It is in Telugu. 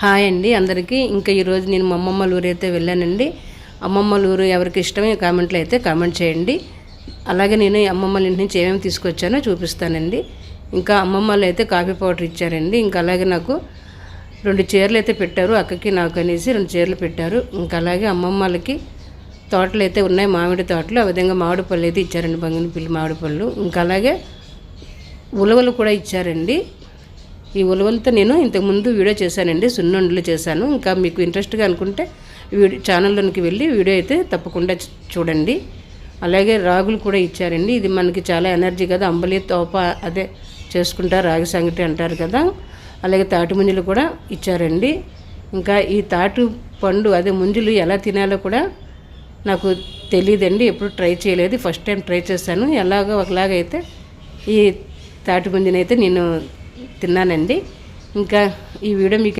హాయ్ అండి అందరికీ. ఇంకా ఈరోజు నేను మా అమ్మమ్మల ఊరు అయితే వెళ్ళానండి. అమ్మమ్మల ఊరు ఎవరికి ఇష్టమే కామెంట్లో అయితే కామెంట్ చేయండి. అలాగే నేను అమ్మమ్మల ఇంటి నుంచి ఏమేమి తీసుకొచ్చానో చూపిస్తానండి. ఇంకా అమ్మమ్మలు అయితే కాఫీ పౌడర్ ఇచ్చారండి. ఇంకా అలాగే నాకు 2 చీరలు అయితే పెట్టారు, అక్కకి నాకు అనేసి 2 చీరలు పెట్టారు. ఇంకా అలాగే అమ్మమ్మలకి తోటలు అయితే ఉన్నాయి, మామిడి తోటలు. ఆ విధంగా మామిడి పళ్ళు అయితే ఇచ్చారండి, బంగినపల్లి మామిడి పళ్ళు. ఇంకా అలాగే ఉలవలు కూడా ఇచ్చారండి. ఈ ఉలవలతో నేను ఇంతకుముందు వీడియో చేశానండి, సున్నుండలు చేశాను. ఇంకా మీకు ఇంట్రెస్ట్గా అనుకుంటే ఛానల్లోనికి వెళ్ళి వీడియో అయితే తప్పకుండా చూడండి. అలాగే రాగులు కూడా ఇచ్చారండి. ఇది మనకి చాలా ఎనర్జీ కదా, అంబలి తోప అదే చేసుకుంటారు, రాగి సంగటి అంటారు కదా. అలాగే తాటి ముంజలు కూడా ఇచ్చారండి. ఇంకా ఈ తాటి పండు అదే ముంజలు ఎలా తినాలో కూడా నాకు తెలియదండి, ఎప్పుడు ట్రై చేయలేదు, ఫస్ట్ టైం ట్రై చేశాను. ఒకలాగైతే ఈ తాటి ముంజనైతే నేను తిన్నానండి. ఇంకా ఈ వీడియో మీకు